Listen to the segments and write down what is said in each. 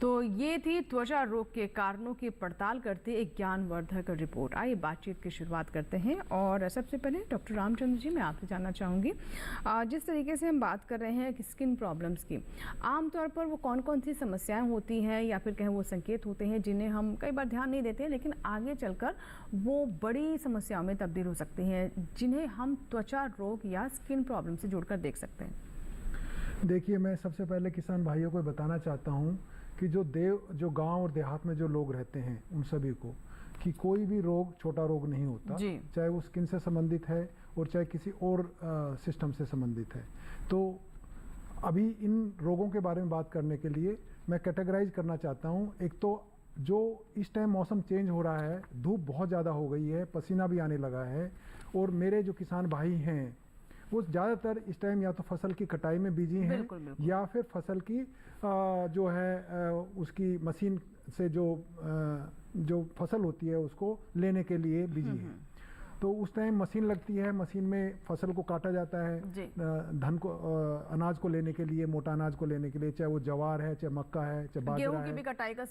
तो ये थी त्वचा रोग के कारणों की पड़ताल करते एक ज्ञानवर्धक रिपोर्ट। आइए बातचीत की शुरुआत करते हैं और सबसे पहले डॉक्टर रामचंद्र जी, मैं आपसे जानना चाहूँगी, जिस तरीके से हम बात कर रहे हैं कि स्किन प्रॉब्लम्स की, आमतौर पर वो कौन कौन सी समस्याएं होती हैं या फिर कहें वो संकेत होते हैं जिन्हें हम कई बार ध्यान नहीं देते, लेकिन आगे चलकर वो बड़ी समस्याओं में तब्दील हो सकती हैं, जिन्हें हम त्वचा रोग या स्किन प्रॉब्लम से जोड़कर देख सकते हैं? देखिए, मैं सबसे पहले किसान भाइयों को बताना चाहता हूँ कि जो गांव और देहात में जो लोग रहते हैं उन सभी को कि कोई भी रोग छोटा रोग नहीं होता, चाहे वो स्किन से संबंधित है और चाहे किसी और सिस्टम से संबंधित है। तो अभी इन रोगों के बारे में बात करने के लिए मैं कैटेगराइज करना चाहता हूँ। एक तो जो इस टाइम मौसम चेंज हो रहा है, धूप बहुत ज़्यादा हो गई है, पसीना भी आने लगा है, और मेरे जो किसान भाई हैं वो ज़्यादातर इस टाइम या तो फसल की कटाई में बिजी हैं, या फिर फसल की जो है उसकी मशीन से जो फसल होती है उसको लेने के लिए बिजी है। तो उस टाइम मशीन लगती है, मशीन में फसल को काटा जाता है, धन को अनाज को लेने के लिए, मोटा अनाज को लेने के लिए, चाहे वो ज्वार है, चाहे मक्का है, चाहे बाजरा है,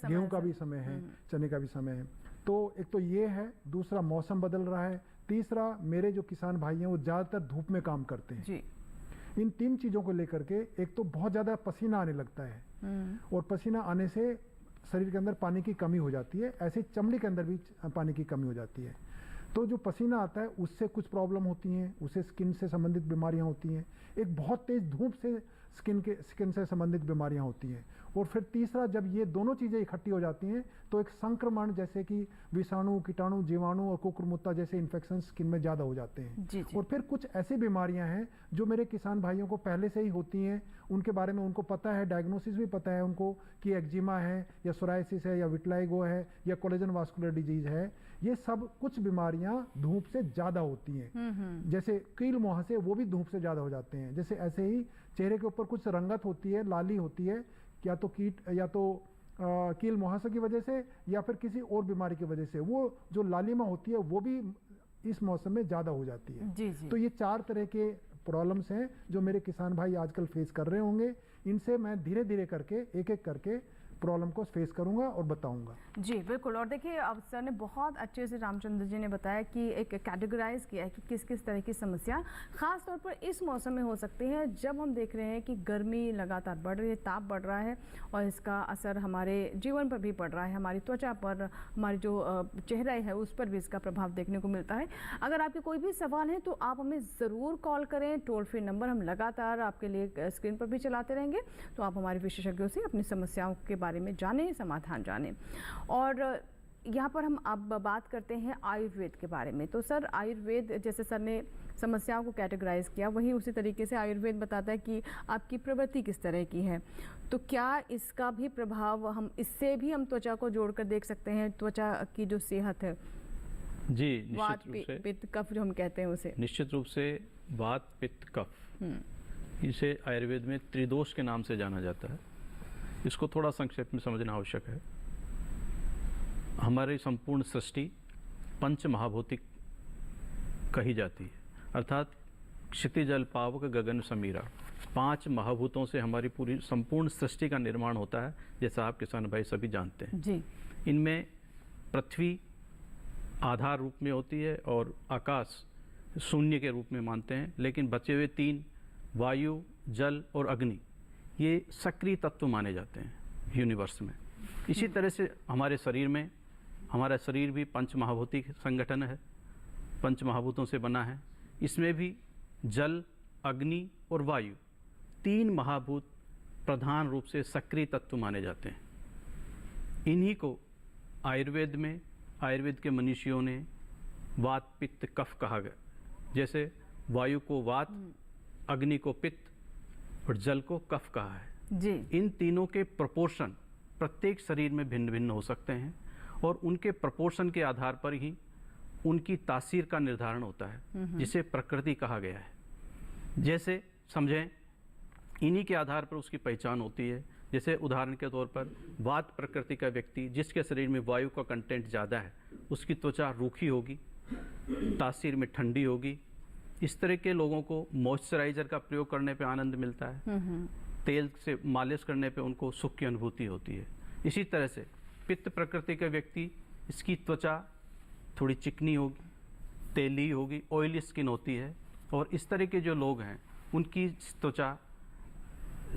गेहूं का भी समय है, चने का भी समय है। तो एक तो ये है, दूसरा मौसम बदल रहा है, तीसरा मेरे जो किसान भाई हैं वो ज़्यादातर धूप में काम करते हैं जी। इन तीन चीज़ों को लेकर के एक तो बहुत ज़्यादा पसीना आने लगता है, और पसीना आने से शरीर के अंदर पानी की कमी हो जाती है, ऐसे चमड़ी के अंदर भी पानी की कमी हो जाती है। तो जो पसीना आता है उससे कुछ प्रॉब्लम होती हैं, उससे स्किन से संबंधित बीमारियां होती हैं। एक बहुत तेज धूप से स्किन से संबंधित बीमारियां होती हैं। और फिर तीसरा, जब ये दोनों चीज़ें इकट्ठी हो जाती हैं तो एक संक्रमण जैसे कि विषाणु, कीटाणु, जीवाणु और कुकुरमुत्ता जैसे इन्फेक्शन स्किन में ज़्यादा हो जाते हैं जी। और फिर कुछ ऐसी बीमारियां हैं जो मेरे किसान भाइयों को पहले से ही होती हैं, उनके बारे में उनको पता है, डायग्नोसिस भी पता है उनको कि एक्जिमा है या सोराइसिस है या विटलाइगो है या कोलेजन वास्कुलर डिजीज है। ये सब कुछ बीमारियां धूप से ज़्यादा होती हैं। जैसे कील मुहासे, वो भी धूप से ज़्यादा हो जाते हैं। जैसे ऐसे ही चेहरे के ऊपर कुछ रंगत होती है, लाली होती है, या तो कील मुहासे की वजह से या फिर किसी और बीमारी की वजह से, वो जो लालिमा होती है वो भी इस मौसम में ज़्यादा हो जाती है जी। तो ये 4 तरह के प्रॉब्लम्स हैं जो मेरे किसान भाई आजकल फेस कर रहे होंगे। इनसे मैं धीरे धीरे करके एक एक करके प्रॉब्लम को फेस करूंगा और बताऊंगा जी। बिल्कुल। और देखिए, अब सर ने बहुत अच्छे से, रामचंद्र जी ने बताया कि एक कैटेगराइज किया है कि किस किस तरह की समस्या खास तौर पर इस मौसम में हो सकती है, जब हम देख रहे हैं कि गर्मी लगातार बढ़ रही है, ताप बढ़ रहा है, और इसका असर हमारे जीवन पर भी पड़ रहा है, हमारी त्वचा पर, हमारी जो चेहरा है उस पर भी इसका प्रभाव देखने को मिलता है। अगर आपके कोई भी सवाल है तो आप हमें ज़रूर कॉल करें, टोल फ्री नंबर हम लगातार आपके लिए स्क्रीन पर भी चलाते रहेंगे, तो आप हमारे विशेषज्ञों से अपनी समस्याओं के बारे में जानें, समाधान जानें। और यहाँ पर हम अब बात करते हैं आयुर्वेद के बारे में। तो सर, आयुर्वेद, जैसे सर ने समस्याओं को कैटेगराइज किया, वही उसी तरीके से आयुर्वेद बताता है कि आपकी प्रवृत्ति किस तरह की है। तो क्या इसका भी प्रभाव, हम इससे भी हम त्वचा को जोड़कर देख सकते हैं, त्वचा की जो सेहत है जी, निश्चित रूप से, पित्त, कफ जो हम कहते हैं उसे, निश्चित रूप से वात, पित्त, कफ, इसे आयुर्वेद में त्रिदोष के नाम से जाना जाता है। इसको थोड़ा संक्षेप में समझना आवश्यक है। हमारी संपूर्ण सृष्टि पंच महाभौतिक कही जाती है, अर्थात क्षितिज, जल, पावक, गगन, समीरा, 5 महाभूतों से हमारी पूरी संपूर्ण सृष्टि का निर्माण होता है, जैसा आप किसान भाई सभी जानते हैं जी। इनमें पृथ्वी आधार रूप में होती है और आकाश शून्य के रूप में मानते हैं, लेकिन बचे हुए 3 वायु, जल और अग्नि, ये सक्रिय तत्व माने जाते हैं यूनिवर्स में। इसी तरह से हमारे शरीर में, हमारा शरीर भी पंच महाभूतिक संगठन है, 5 महाभूतों से बना है। इसमें भी जल, अग्नि और वायु, 3 महाभूत प्रधान रूप से सक्रिय तत्व माने जाते हैं। इन्हीं को आयुर्वेद में, आयुर्वेद के मनीषियों ने वात, पित्त, कफ कहा गया। जैसे वायु को वात, अग्नि को पित्त और जल को कफ कहा है जी। इन तीनों के प्रोपोर्शन प्रत्येक शरीर में भिन्न भिन्न हो सकते हैं, और उनके प्रोपोर्शन के आधार पर ही उनकी तासीर का निर्धारण होता है, जिसे प्रकृति कहा गया है। जैसे समझें, इन्हीं के आधार पर उसकी पहचान होती है। जैसे उदाहरण के तौर पर वात प्रकृति का व्यक्ति, जिसके शरीर में वायु का कंटेंट ज़्यादा है, उसकी त्वचा रूखी होगी, तासीर में ठंडी होगी। इस तरह के लोगों को मॉइस्चराइज़र का प्रयोग करने पे आनंद मिलता है। तेल से मालिश करने पे उनको सुख की अनुभूति होती है। इसी तरह से पित्त प्रकृति का व्यक्ति, इसकी त्वचा थोड़ी चिकनी होगी, तेली होगी, ऑयली स्किन होती है, और इस तरह के जो लोग हैं उनकी त्वचा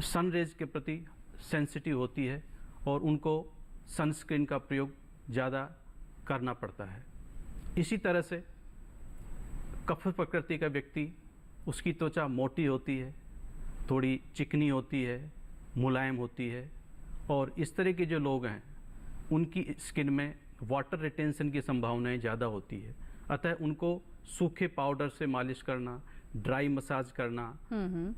सन रेज के प्रति सेंसिटिव होती है और उनको सनस्क्रीन का प्रयोग ज़्यादा करना पड़ता है। इसी तरह से कफ प्रकृति का व्यक्ति, उसकी त्वचा मोटी होती है, थोड़ी चिकनी होती है, मुलायम होती है, और इस तरह के जो लोग हैं उनकी स्किन में वाटर रिटेंशन की संभावनाएं ज़्यादा होती है। अतः उनको सूखे पाउडर से मालिश करना, ड्राई मसाज करना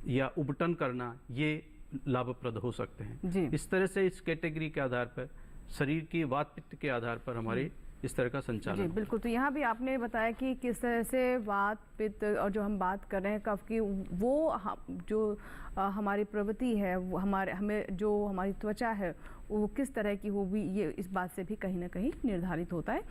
या उबटन करना, ये लाभप्रद हो सकते हैं। इस तरह से इस कैटेगरी के आधार पर, शरीर की वात पित्त के आधार पर हमारे इस तरह का संचालन। जी बिल्कुल। तो यहाँ भी आपने बताया कि किस तरह से वात पित्त और जो हम बात कर रहे हैं कफ की, वो जो हमारी प्रवृत्ति है, वो हमें जो हमारी त्वचा है वो किस तरह की होगी, ये इस बात से भी कहीं ना कहीं निर्धारित होता है।